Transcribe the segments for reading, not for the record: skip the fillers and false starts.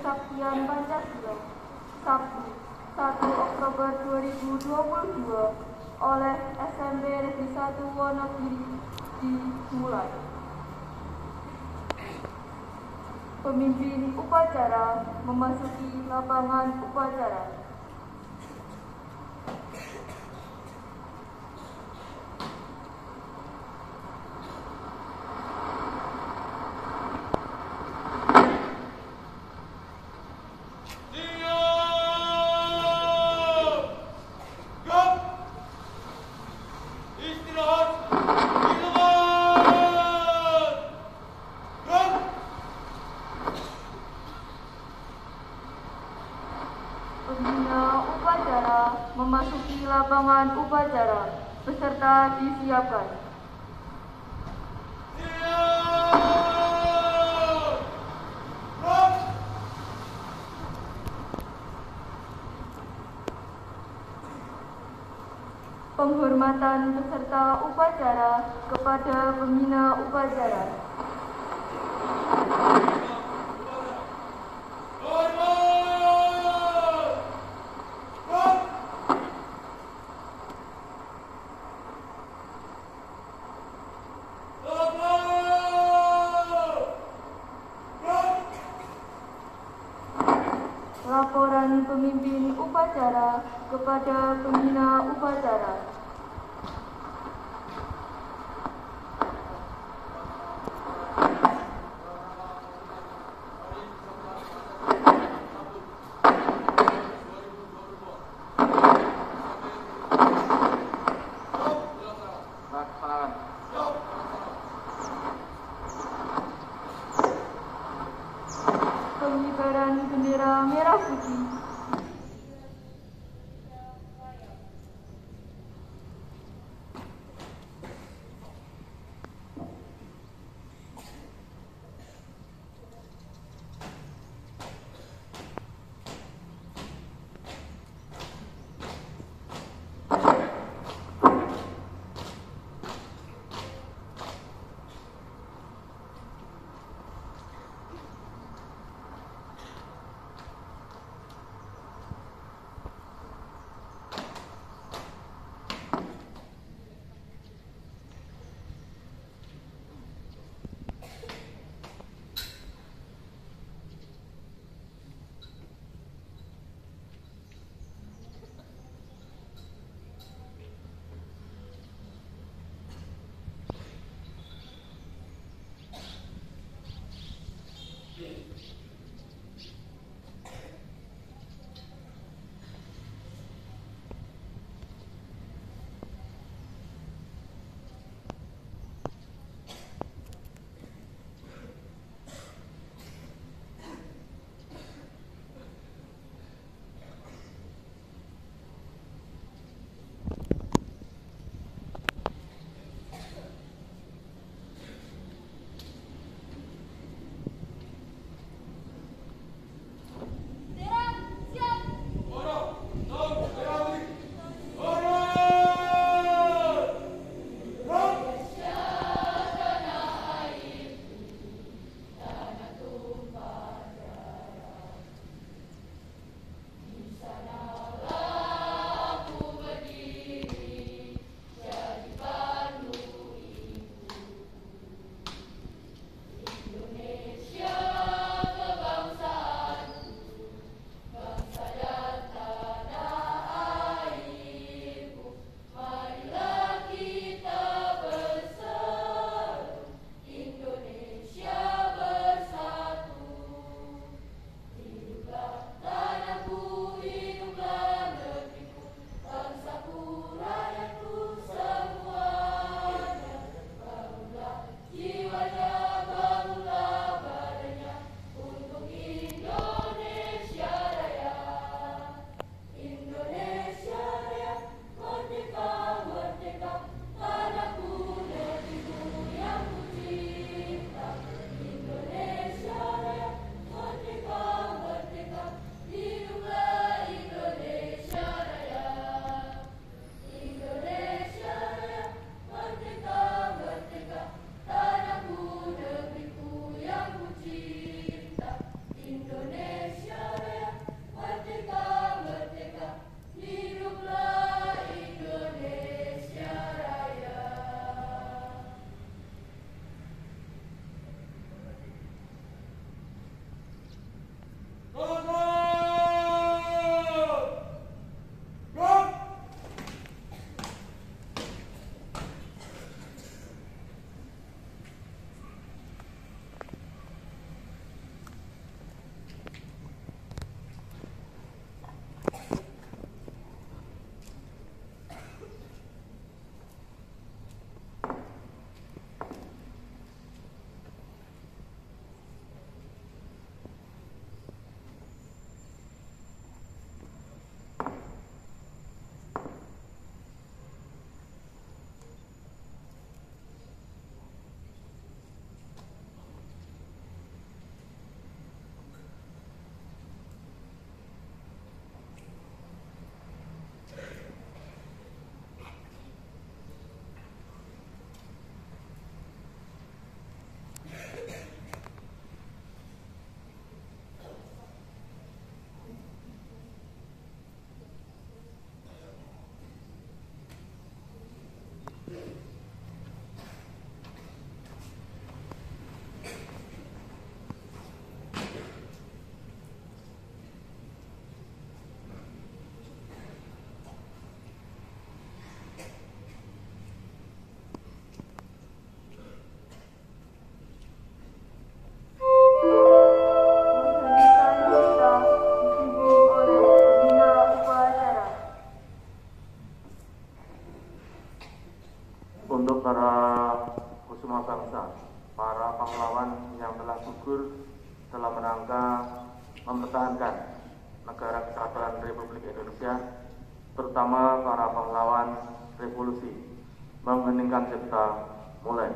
Kesaktian Pancasila Sabtu 1 Oktober 2022 oleh SMP Negeri 1 Wonogiri dimulai. Pemimpin upacara memasuki lapangan upacara. Pembina upacara memasuki lapangan upacara. Peserta disiapkan. Penghormatan peserta upacara kepada pembina upacara. Laporan pemimpin upacara kepada pembina upacara. Pengibaran bendera merah putih. mempertahankan negara kesatuan Republik Indonesia, terutama para pahlawan revolusi, mengheningkan cipta mulai.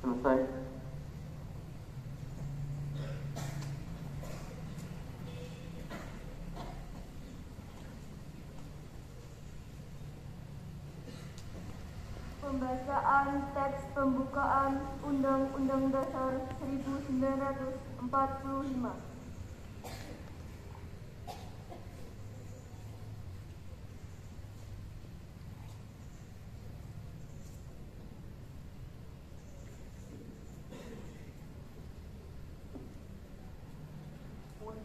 Selesai. Pembacaan teks pembukaan Undang-Undang Dasar 1945.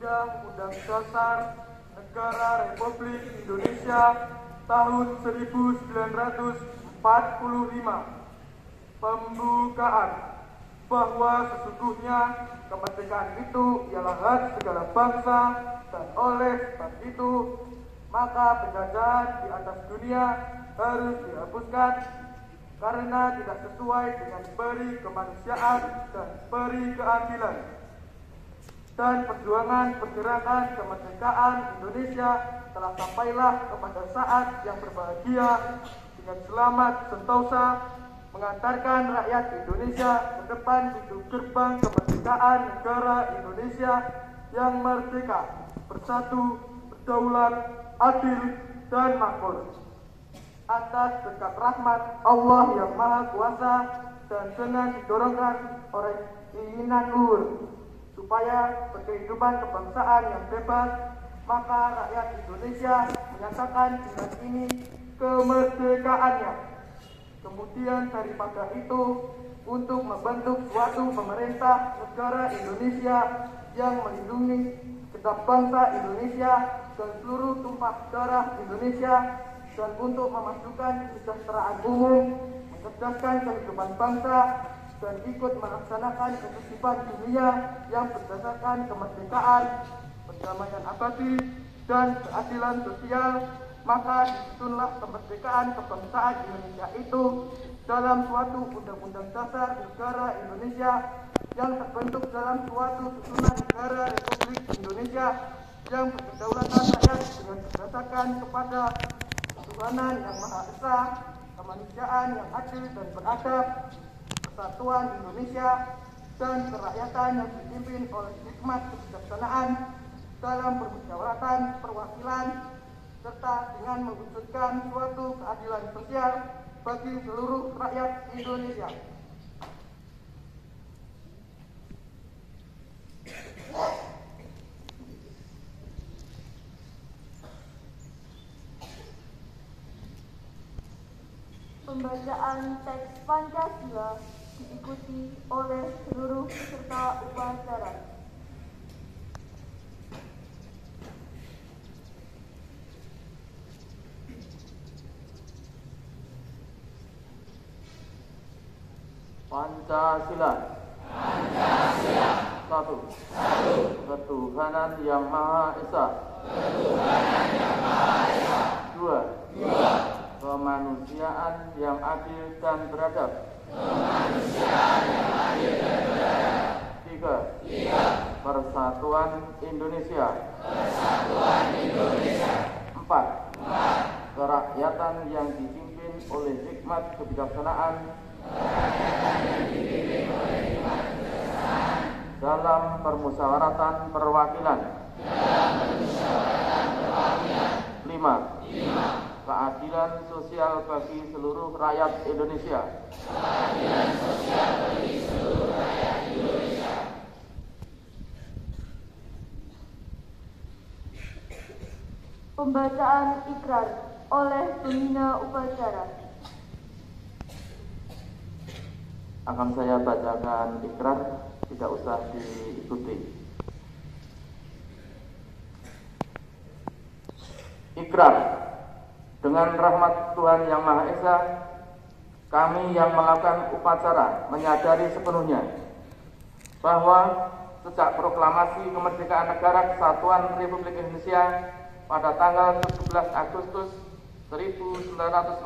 Undang-Undang Dasar Negara Republik Indonesia tahun 1945. Pembukaan. Bahwa sesungguhnya kemerdekaan itu ialah hak segala bangsa, dan oleh sebab itu maka penjajahan di atas dunia harus dihapuskan karena tidak sesuai dengan peri kemanusiaan dan peri keadilan. Dan perjuangan pergerakan kemerdekaan Indonesia telah sampailah kepada saat yang berbahagia dengan selamat sentosa mengantarkan rakyat Indonesia ke depan pintu gerbang kemerdekaan negara Indonesia yang merdeka, bersatu, berdaulat, adil, dan makmur. Atas berkat rahmat Allah yang Maha Kuasa dan dengan didorongkan oleh keinginan luhur supaya berkehidupan kebangsaan yang bebas, maka rakyat Indonesia menyatakan bulan ini kemerdekaannya. Kemudian daripada itu, untuk membentuk suatu pemerintah negara Indonesia yang melindungi genap bangsa Indonesia dan seluruh tumpah darah Indonesia, dan untuk memajukan kesejahteraan umum, mencerdaskan kehidupan bangsa, dan ikut melaksanakan kehidupan dunia yang berdasarkan kemerdekaan, perdamaian abadi, dan keadilan sosial, maka disusunlah kemerdekaan kebangsaan Indonesia itu dalam suatu undang-undang dasar negara Indonesia yang terbentuk dalam suatu susunan negara Republik Indonesia yang berkedaulatan rakyat dengan berdasarkan kepada ketuhanan yang Maha Esa, kemanusiaan yang adil dan beradab, persatuan Indonesia, dan kerakyatan yang dipimpin oleh hikmat kebijaksanaan dalam permusyawaratan perwakilan, serta dengan mewujudkan suatu keadilan sosial bagi seluruh rakyat Indonesia. Pembacaan teks Pancasila diikuti oleh seluruh peserta upacara. Pancasila. Pancasila. Satu. Ketuhanan Yang Maha Esa. Dua. Kemanusiaan yang adil dan beradab. Tiga. Persatuan Indonesia. Empat. Kerakyatan yang dipimpin oleh hikmat kebijaksanaan dalam permusyawaratan perwakilan. Lima. Keadilan sosial bagi seluruh rakyat Indonesia. Pembacaan ikrar oleh pembina upacara. Akan saya bacakan ikrar, tidak usah diikuti. Ikrar. Dengan rahmat Tuhan Yang Maha Esa, kami yang melakukan upacara menyadari sepenuhnya bahwa sejak proklamasi kemerdekaan Negara Kesatuan Republik Indonesia pada tanggal 17 Agustus 1945,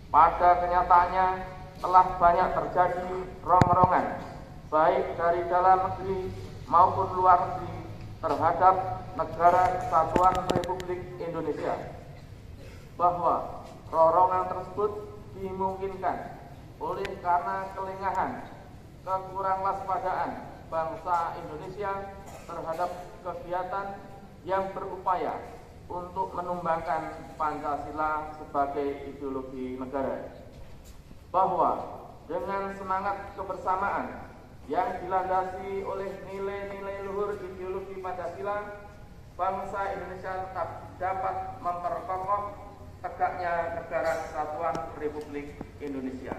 pada kenyataannya telah banyak terjadi rongrongan baik dari dalam negeri maupun luar negeri terhadap Negara Kesatuan Republik Indonesia, bahwa rorongan tersebut dimungkinkan oleh karena kelengahan, kekurang waspadaan bangsa Indonesia terhadap kegiatan yang berupaya untuk menumbangkan Pancasila sebagai ideologi negara, bahwa dengan semangat kebersamaan yang dilandasi oleh nilai-nilai luhur ideologi Pancasila, bangsa Indonesia tetap dapat memperkokoh tegaknya Negara Kesatuan Republik Indonesia.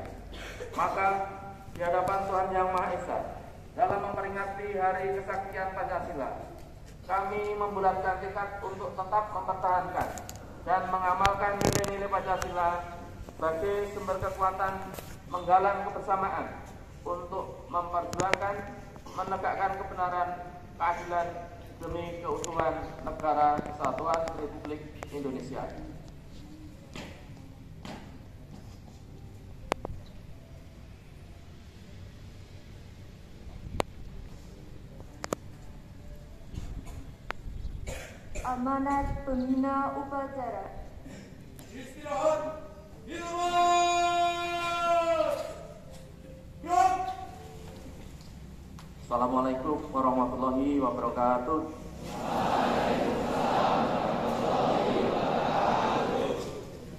Maka di hadapan Tuhan Yang Maha Esa, dalam memperingati Hari Kesaktian Pancasila, kami membulatkan tekad untuk tetap mempertahankan dan mengamalkan nilai-nilai Pancasila sebagai sumber kekuatan menggalang kebersamaan untuk memperjuangkan, menegakkan kebenaran, keadilan demi keutuhan Negara Kesatuan Republik Indonesia. Amanat pembina upacara. Istirahat, hilanglah. Assalamualaikum warahmatullahi wabarakatuh.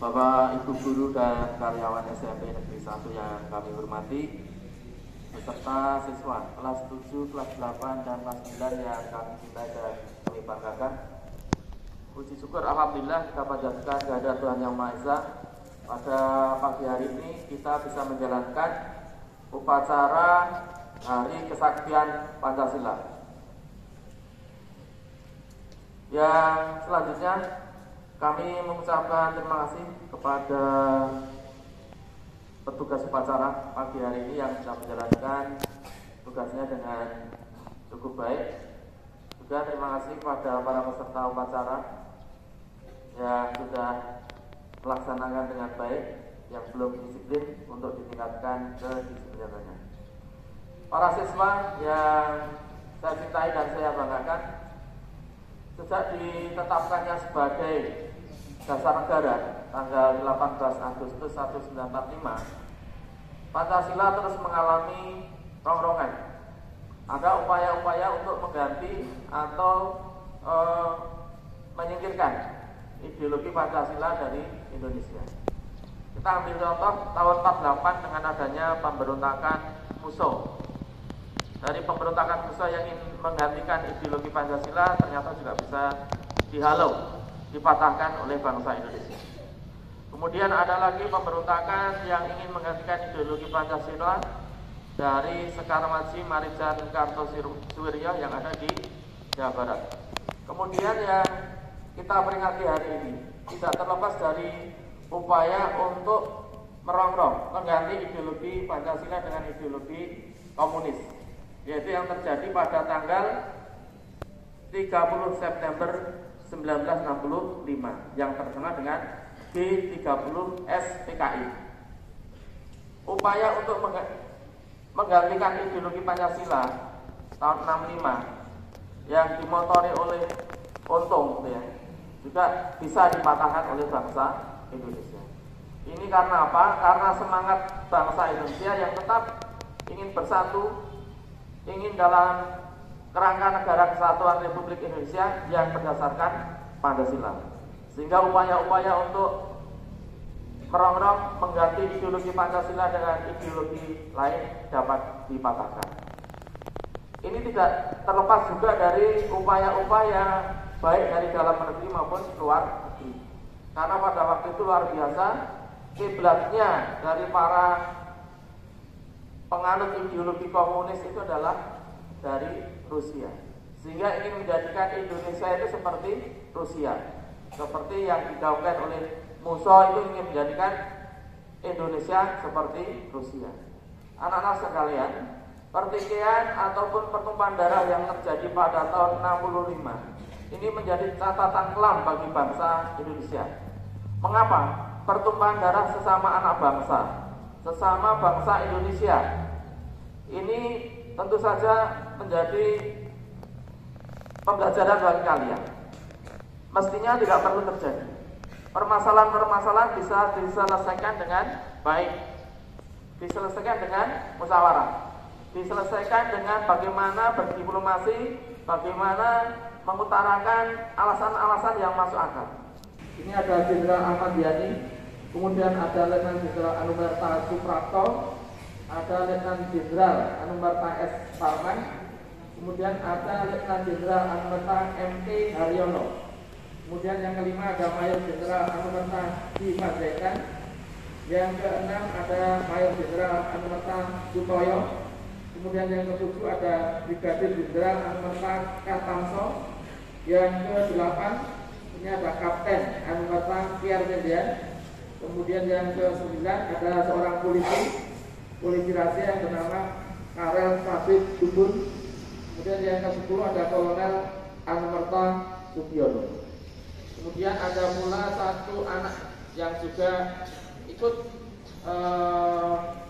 Bapak, Ibu guru dan karyawan SMP Negeri 1 yang kami hormati, beserta siswa kelas 7, kelas 8, dan kelas 9 yang kami cintai dan kami banggakan. Puji syukur alhamdulillah kita panjatkan kehadirat Tuhan Yang Maha Esa. Pada pagi hari ini kita bisa menjalankan upacara Hari Kesaktian Pancasila. Yang selanjutnya kami mengucapkan terima kasih kepada petugas upacara pagi hari ini yang sudah menjalankan tugasnya dengan cukup baik. Juga terima kasih kepada para peserta upacara yang sudah melaksanakan dengan baik, yang belum disiplin untuk ditingkatkan kedisiplinannya. Para siswa yang saya cintai dan saya banggakan, sejak ditetapkannya sebagai dasar negara tanggal 18 Agustus 1945, Pancasila terus mengalami rongrongan. Ada upaya-upaya untuk mengganti atau menyingkirkan ideologi Pancasila dari Indonesia. Kita ambil contoh tahun 48 dengan adanya pemberontakan Musso. Dari pemberontakan Musso yang ingin menggantikan ideologi Pancasila ternyata juga bisa dihalau, dipatahkan oleh bangsa Indonesia. Kemudian ada lagi pemberontakan yang ingin menggantikan ideologi Pancasila dari Sekar Maji Marijan Kartosuwiryo yang ada di Jawa Barat. Kemudian yang kita peringati hari ini tidak terlepas dari upaya untuk merongrong, mengganti ideologi Pancasila dengan ideologi komunis. yaitu yang terjadi pada tanggal 30 September 1965 yang terkenal dengan G30S PKI. Upaya untuk menggantikan ideologi Pancasila tahun 65 yang dimotori oleh Untung ya, juga bisa dipatahkan oleh bangsa Indonesia. Ini karena apa? Karena semangat bangsa Indonesia yang tetap ingin bersatu, ingin dalam kerangka negara kesatuan Republik Indonesia yang berdasarkan Pancasila. Sehingga upaya-upaya untuk merongrong mengganti ideologi Pancasila dengan ideologi lain dapat dipatahkan. Ini tidak terlepas juga dari upaya-upaya baik dari dalam negeri maupun luar negeri. Karena pada waktu itu luar biasa kiblatnya dari para penganut ideologi komunis itu adalah dari Rusia. Sehingga ingin menjadikan Indonesia itu seperti Rusia. Seperti yang digaungkan oleh Musso itu ingin menjadikan Indonesia seperti Rusia. Anak-anak sekalian, pertikaian ataupun pertumpahan darah yang terjadi pada tahun 65 ini menjadi catatan kelam bagi bangsa Indonesia. Mengapa? Pertumpahan darah sesama anak bangsa, sesama bangsa Indonesia ini tentu saja menjadi pembelajaran bagi kalian. Mestinya tidak perlu terjadi. Permasalahan-permasalahan bisa diselesaikan dengan baik, diselesaikan dengan musyawarah, diselesaikan dengan bagaimana berdiplomasi, bagaimana mengutarakan alasan-alasan yang masuk akal. Ini ada Jenderal Ahmad Yani, kemudian ada Letnan Jenderal Anumerta Suprapto, ada Letnan Jenderal Anumerta S. Parman, kemudian ada Letnan Jenderal Anumerta M.T. Haryono, kemudian yang kelima ada Mayor Jenderal Anumerta Di Panjaitan, yang keenam ada Mayor Jenderal Anumerta Sutoyo, kemudian yang ketujuh ada Brigadir Jenderal Anumerta Kartanso, yang ke-8 ini ada Kapten Anumerta Pierre Mendian, kemudian yang ke-9 ada seorang polisi rahasia yang bernama Karel Sabit Dubun, kemudian yang ke-10 ada Kolonel Anumerta Sugiono. Kemudian ada pula satu anak yang juga ikut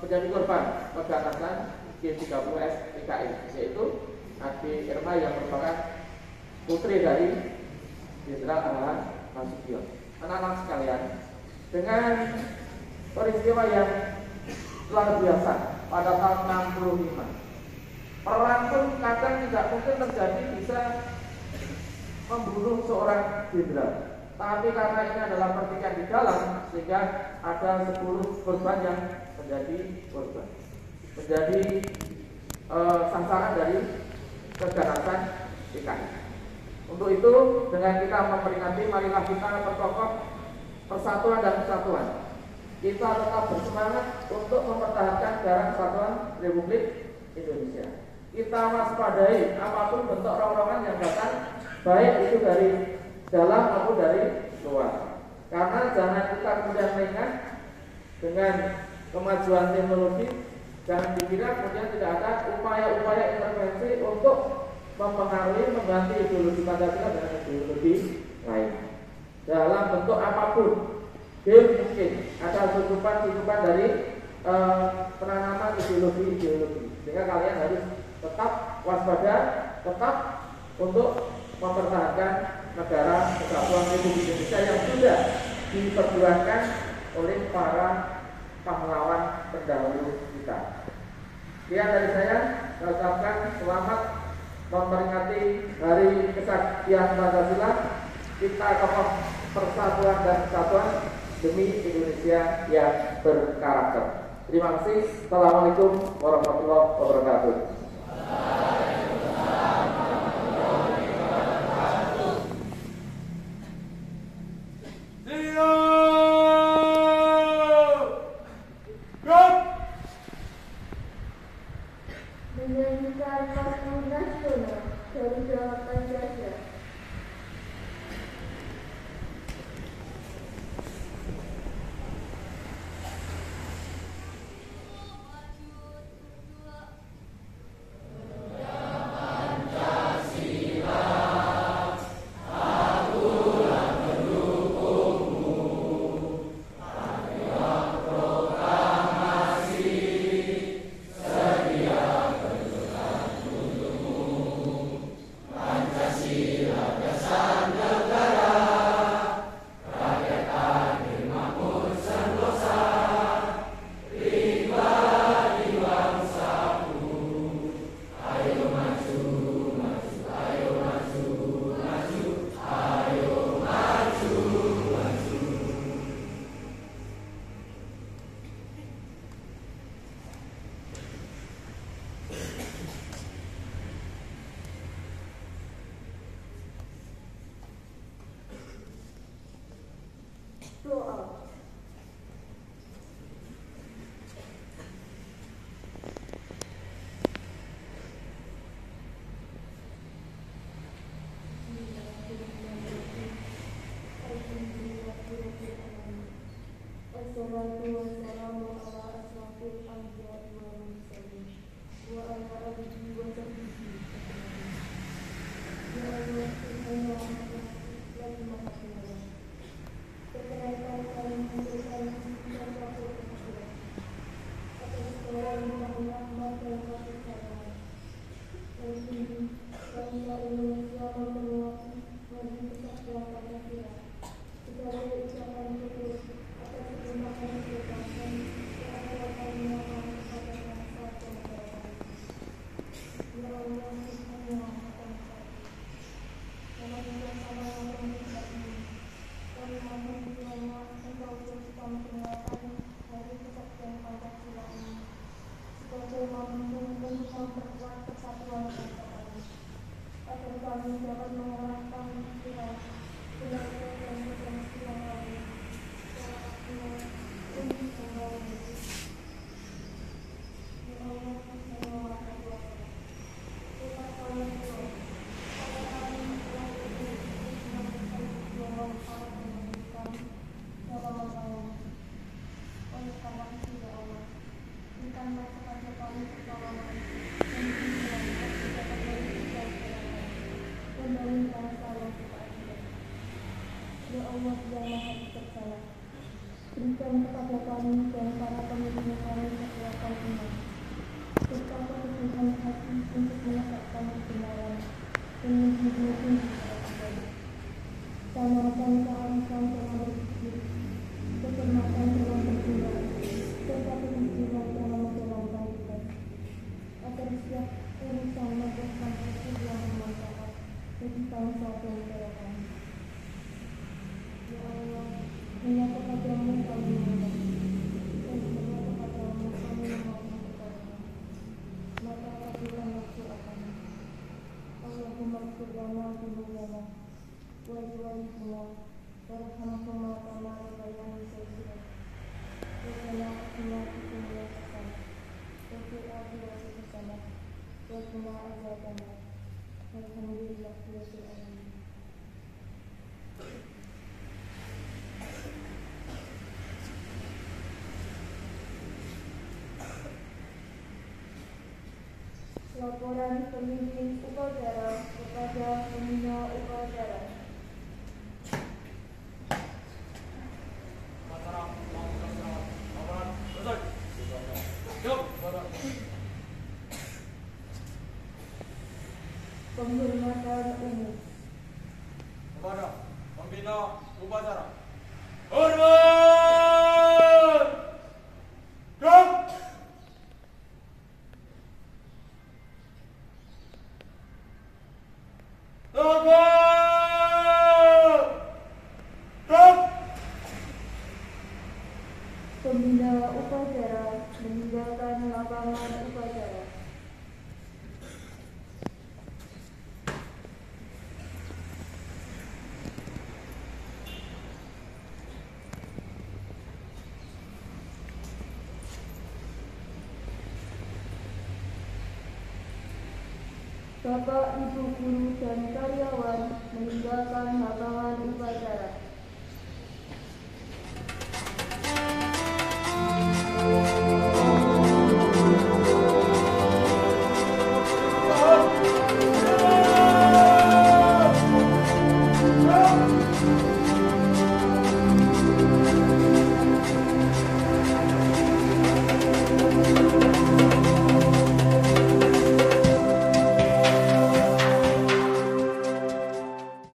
menjadi korban peganasan G30S PKI, yaitu Adi Irma yang merupakan putri dari Jenderal Ahmad Nasution. Anak-anak sekalian, dengan peristiwa yang luar biasa pada tahun 65, perang pun kadang tidak mungkin terjadi bisa membunuh seorang jenderal. Tapi karena ini adalah pertikaian di dalam, sehingga ada 10 korban yang menjadi korban, menjadi sasaran dari keganasan PKI. Untuk itu, dengan kita memperingati, marilah kita perkokoh persatuan dan kesatuan. Kita tetap bersemangat untuk mempertahankan negara kesatuan Republik Indonesia. Kita waspadai apapun bentuk rongrongan yang datang, baik itu dari dalam maupun dari luar. Karena jangan kita kemudian mengingat dengan kemajuan teknologi, jangan dikira kemudian tidak ada upaya-upaya intervensi untuk mempengaruhi, mengganti ideologi Pancasila dengan ideologi lain dalam bentuk apapun. Mungkin ada susupan dari penanaman ideologi, sehingga kalian harus tetap waspada, tetap untuk mempertahankan negara kesatuan Republik Indonesia yang sudah diperjuangkan oleh para pahlawan pendahulu kita. Sekian dari saya ucapkan selamat memperingati Hari Kesaktian Pancasila. Kita kokoh persatuan dan kesatuan demi Indonesia yang berkarakter. Terima kasih. Assalamualaikum warahmatullahi wabarakatuh. Menyanyikan lagu nasional Garuda Pancasila. Doa. Wassalatu wassalamu ala asrafil anbiya'i wal mursalin wa ala alihi wa sahbihi ajma'in. Ya Allah, Tuhan yang Maha Pengawas, perkenalkan kami memberikan dan kasih kepada atas segala limpahan rahmat dan kasih sayang. Dan kini bangsa Indonesia memperingati Hari Kesatuan Pancasila. Segala ucapan syukur atas limpahan kebebasan yang telah kami mohon kepada bangsa dan negara. Ya Allah, Tuhan yang Maha Pengawas, dalam suasana yang berlimpah ini, kami mohon kiranya Engkau teruskan mengenalkan Hari Kesatuan Pancasila ini sebagai momentum untuk memperkuat persatuan bangsa kami, agar kami dapat mengarahkan pikiran, tenaga dan potensi yang lain dalam artinya untuk membangun. Ya Allah, Yang Maha Kuasa, Tuhan kami berdoa pada kami telah yang sangat memberikan dalam membangun. Oleh karena itu, ya Allah, berikanlah kepada kami pertolongan dan bimbingan agar dapat mewujudkan kebenaran dan membangun bangsa yang berkeadilan. Ya Allah yang Maha Bijaksana, berikan kepada kami dan para pemimpin kami kekuatan iman, serta keteguhan hati untuk menegakkan kebenaran dan menjunjung tinggi keadilan. Tanamkan kearifan dalam berpikir, kecermatan dalam bertindak, serta kejujuran dalam menjalankan tugas, agar setiap urusan membuahkan hasil yang bermanfaat bagi bangsa dan negara kami. Ya Allah, hanya kepadamu kami mohon, dan hanya kepadamu kami memohon pertolongan. Maka kabulkanlah doa kami. Allahumma ighfir lana dzunubana wa liwalidina warhamhuma kama rabbayani shaghira. Rabbana atina fid dunya hasanah wa fil akhirati hasanah wa qina adzabannar. Walhamdulillahi rabbil alamin. Laporan pemimpin upacara kepada pembina upacara. Penghormatan umum kepada pembina upacara. Hormat! Duk! Tegak! Duk! Pembina upacara meninggalkan lapangan upacara. Bapak, Ibu, guru, dan karyawan meninggalkan lapangan upacara.